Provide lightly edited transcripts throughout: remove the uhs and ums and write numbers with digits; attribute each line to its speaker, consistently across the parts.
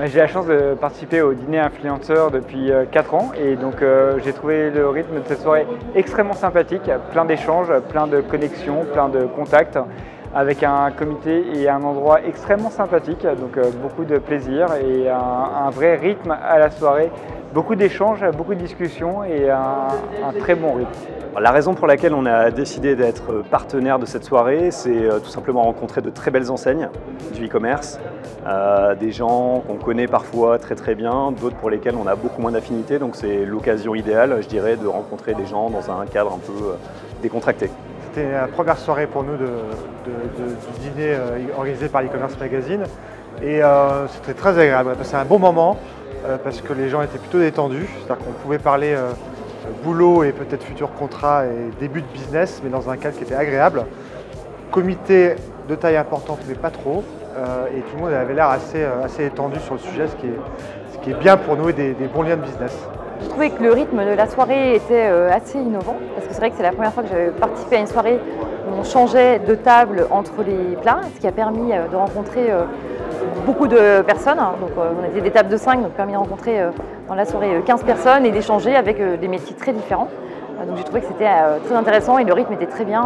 Speaker 1: J'ai la chance de participer au dîner influenceur depuis 4 ans et donc j'ai trouvé le rythme de cette soirée extrêmement sympathique, plein d'échanges, plein de connexions, plein de contacts avec un comité et un endroit extrêmement sympathique, donc beaucoup de plaisir et un vrai rythme à la soirée, beaucoup d'échanges, beaucoup de discussions et un très bon rythme.
Speaker 2: La raison pour laquelle on a décidé d'être partenaire de cette soirée, c'est tout simplement rencontrer de très belles enseignes du e-commerce, des gens qu'on connaît parfois très bien, d'autres pour lesquels on a beaucoup moins d'affinité, donc c'est l'occasion idéale, je dirais, de rencontrer des gens dans un cadre un peu décontracté.
Speaker 3: C'était la première soirée pour nous du dîner organisé par l'e-commerce magazine et c'était très agréable. On a passé un bon moment parce que les gens étaient plutôt détendus, c'est-à-dire qu'on pouvait parler boulot et peut-être futur contrat et début de business, mais dans un cadre qui était agréable. Comité de taille importante, mais pas trop, et tout le monde avait l'air assez étendu sur le sujet, ce qui est bien pour nouer des bons liens de business.
Speaker 4: Je trouvais que le rythme de la soirée était assez innovant, parce que c'est vrai que c'est la première fois que j'avais participé à une soirée où on changeait de table entre les plats, ce qui a permis de rencontrer beaucoup de personnes. Donc, on était des tables de 5, donc permis de rencontrer dans la soirée 15 personnes et d'échanger avec des métiers très différents. Donc j'ai trouvé que c'était très intéressant et le rythme était très bien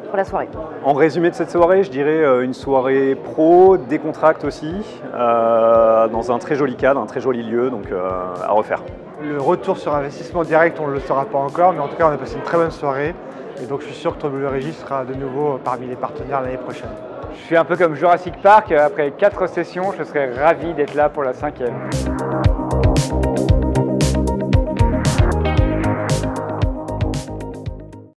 Speaker 4: pour la soirée.
Speaker 2: En résumé de cette soirée, je dirais une soirée pro, décontracte aussi, dans un très joli cadre, un très joli lieu, donc à refaire.
Speaker 3: Le retour sur investissement direct, on ne le saura pas encore, mais en tout cas on a passé une très bonne soirée et donc je suis sûr que Tribune Régis sera de nouveau parmi les partenaires l'année prochaine.
Speaker 1: Je suis un peu comme Jurassic Park, après 4 sessions, je serais ravi d'être là pour la 5e.